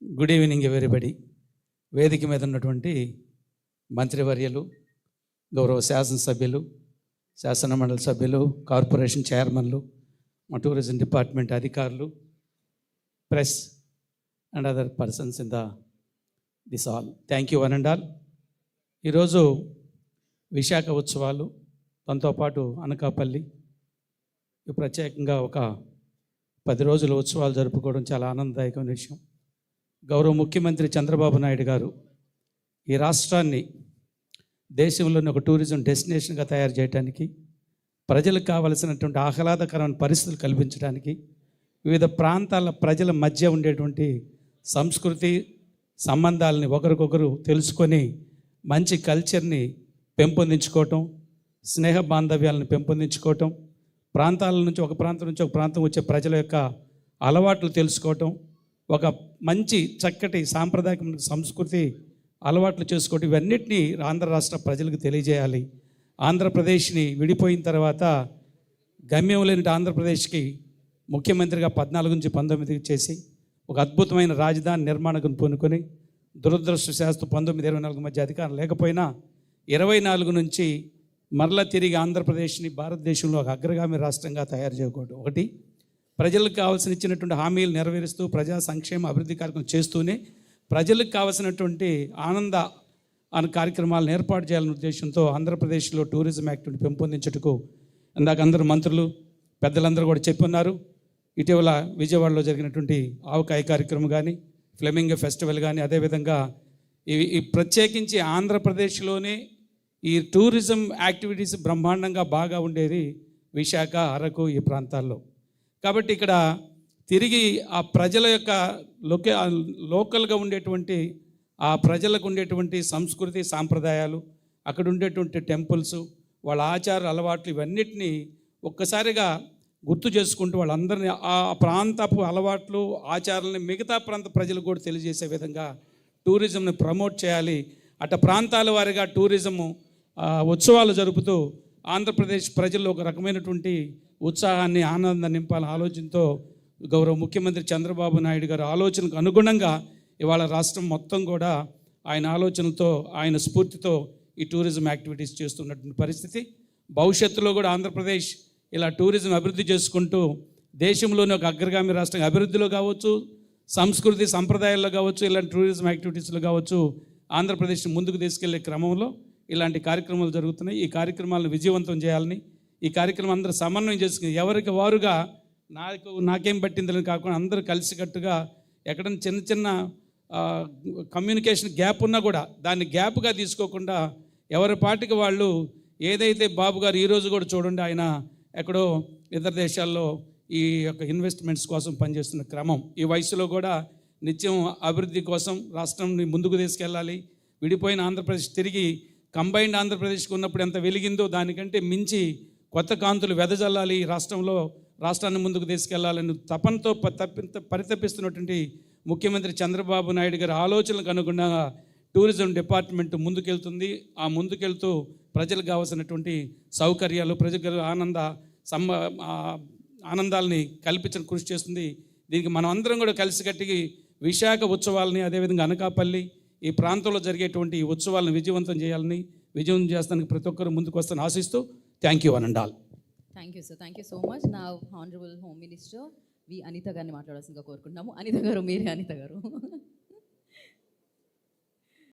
Good evening everybody. వేదిక మీద ఉన్నటువంటి మంత్రివర్యులు, గౌరవ శాసనసభ్యులు, శాసనమండలి సభ్యులు, కార్పొరేషన్ చైర్మన్లు, మా టూరిజం డిపార్ట్మెంట్ అధికారులు, press and other persons in this all, thank you one and all. ఈరోజు విశాఖ ఉత్సవాలు, దాంతోపాటు అనకాపల్లి ప్రత్యేకంగా ఒక 10 రోజుల ఉత్సవాలు జరుపుకోవడం చాలా ఆనందదాయకమైన విషయం. గౌరవ ముఖ్యమంత్రి చంద్రబాబు నాయుడు గారు ఈ రాష్ట్రాన్ని దేశంలోని ఒక టూరిజం డెస్టినేషన్గా తయారు చేయడానికి, ప్రజలకు కావలసినటువంటి ఆహ్లాదకరమైన పరిస్థితులు కల్పించడానికి, వివిధ ప్రాంతాల ప్రజల మధ్య ఉండేటువంటి సంస్కృతి సంబంధాలని ఒకరికొకరు తెలుసుకొని మంచి కల్చర్ని పెంపొందించుకోవటం, స్నేహ బాంధవ్యాలను పెంపొందించుకోవటం, ప్రాంతాల నుంచి ఒక ప్రాంతం నుంచి ఒక ప్రాంతం వచ్చే ప్రజల యొక్క అలవాట్లు తెలుసుకోవటం, ఒక మంచి చక్కటి సాంప్రదాయక సంస్కృతి అలవాట్లు చేసుకోవటం, ఇవన్నిటినీ ఆంధ్ర రాష్ట్ర ప్రజలకు తెలియజేయాలి. ఆంధ్రప్రదేశ్ని విడిపోయిన తర్వాత గమ్యం లేని ఆంధ్రప్రదేశ్కి ముఖ్యమంత్రిగా 14 నుంచి 19 చేసి ఒక అద్భుతమైన రాజధాని నిర్మాణం పూనుకొని, దురదృష్టవశాత్తు 19-24 మధ్య అధికారం లేకపోయినా 24 నుంచి మరలా తిరిగి ఆంధ్రప్రదేశ్ని భారతదేశంలో ఒక అగ్రగామి రాష్ట్రంగా తయారు చేయకూడదు. ఒకటి, ప్రజలకు కావాల్సిన ఇచ్చినటువంటి హామీలు నెరవేరుస్తూ ప్రజా సంక్షేమ అభివృద్ధి కార్యక్రమం చేస్తూనే ప్రజలకు కావాల్సినటువంటి ఆనంద అనే కార్యక్రమాలను ఏర్పాటు చేయాలనే ఉద్దేశంతో ఆంధ్రప్రదేశ్లో టూరిజం యాక్టివిటీ పెంపొందించుటకు ఇందాక అందరూ మంత్రులు పెద్దలందరూ కూడా చెప్పున్నారు. ఇటీవల విజయవాడలో జరిగినటువంటి ఆవకాయ కార్యక్రమం కానీ, ఫ్లెమింగో ఫెస్టివల్ కానీ, అదేవిధంగా ఈ ప్రత్యేకించి ఆంధ్రప్రదేశ్లోనే ఈ టూరిజం యాక్టివిటీస్ బ్రహ్మాండంగా బాగా ఉండేది విశాఖ, అరకు ఈ ప్రాంతాల్లో. కాబట్టి ఇక్కడ తిరిగి ఆ ప్రజల యొక్క లోకల్గా ఉండేటువంటి ఆ ప్రజలకు ఉండేటువంటి సంస్కృతి సాంప్రదాయాలు, అక్కడ ఉండేటువంటి టెంపుల్స్, వాళ్ళ ఆచార అలవాట్లు, ఇవన్నిటినీ ఒక్కసారిగా గుర్తు చేసుకుంటూ వాళ్ళందరినీ ఆ ప్రాంతపు అలవాట్లు ఆచారాలని మిగతా ప్రాంత ప్రజలకు కూడా తెలియజేసే విధంగా టూరిజంని ప్రమోట్ చేయాలి. అటు ప్రాంతాల వారిగా టూరిజము ఉత్సవాలు జరుపుతూ ఆంధ్రప్రదేశ్ ప్రజల్లో ఒక రకమైనటువంటి ఉత్సాహాన్ని, ఆనందాన్ని నింపాలని ఆలోచనతో గౌరవ ముఖ్యమంత్రి చంద్రబాబు నాయుడు గారి ఆలోచనకు అనుగుణంగా ఇవాళ రాష్ట్రం మొత్తం కూడా ఆయన ఆలోచనలతో, ఆయన స్ఫూర్తితో ఈ టూరిజం యాక్టివిటీస్ చేస్తున్నటువంటి పరిస్థితి. భవిష్యత్తులో కూడా ఆంధ్రప్రదేశ్ ఇలా టూరిజం అభివృద్ధి చేసుకుంటూ దేశంలోని ఒక అగ్రగామి రాష్ట్రంగా అభివృద్ధిలో కావచ్చు, సంస్కృతి సంప్రదాయాల్లో కావచ్చు, ఇలాంటి టూరిజం యాక్టివిటీస్లో కావచ్చు, ఆంధ్రప్రదేశ్ని ముందుకు తీసుకెళ్లే క్రమంలో ఇలాంటి కార్యక్రమాలు జరుగుతున్నాయి. ఈ కార్యక్రమాలను విజయవంతం చేయాలని, ఈ కార్యక్రమం అందరూ సమన్వయం చేసుకుని ఎవరికి వారుగా నాకేం పట్టిందని కాకుండా అందరూ కలిసికట్టుగా ఎక్కడైనా చిన్న చిన్న కమ్యూనికేషన్ గ్యాప్ ఉన్నా కూడా దాన్ని గ్యాప్గా తీసుకోకుండా ఎవరి పాటికి వాళ్ళు, ఏదైతే బాబు గారు ఈరోజు కూడా చూడండి, ఆయన ఎక్కడో ఇతర దేశాల్లో ఈ యొక్క ఇన్వెస్ట్మెంట్స్ కోసం పనిచేస్తున్న క్రమం, ఈ వయసులో కూడా నిత్యం అభివృద్ధి కోసం రాష్ట్రాన్ని ముందుకు తీసుకెళ్ళాలి. విడిపోయిన ఆంధ్రప్రదేశ్ తిరిగి కంబైన్డ్ ఆంధ్రప్రదేశ్కి ఉన్నప్పుడు ఎంత వెలిగిందో దానికంటే మించి కొత్త కాంతులు వెదజల్లాలి, రాష్ట్రాన్ని ముందుకు తీసుకెళ్లాలని తపనతో పరితపిస్తున్నటువంటి ముఖ్యమంత్రి చంద్రబాబు నాయుడు గారి ఆలోచనలకు అనుగుణంగా టూరిజం డిపార్ట్మెంట్ ముందుకెళ్తుంది. ఆ ముందుకెళ్తూ ప్రజలకు కావాల్సినటువంటి సౌకర్యాలు, ప్రజలకు ఆనందాలని కల్పించడం కృషి చేస్తుంది. దీనికి మనం అందరం కూడా కలిసికట్టి విశాఖ ఉత్సవాలని, అదేవిధంగా అనకాపల్లి ఈ ప్రాంతంలో జరిగేటువంటి ఈ ఉత్సవాలను విజయవంతం చేయాలని, విజయవంతం చేస్తానికి ప్రతి ఒక్కరు ముందుకు వస్తాను ఆశిస్తూ thank you one and all. Thank you sir, thank you so much. నా హానరబుల్ హోమ్ మినిస్టర్ వి అనిత గారిని మాట్లాడాల్సిందిగా కోరుకుంటున్నాము. అనిత గారు, మీరే అనిత గారు.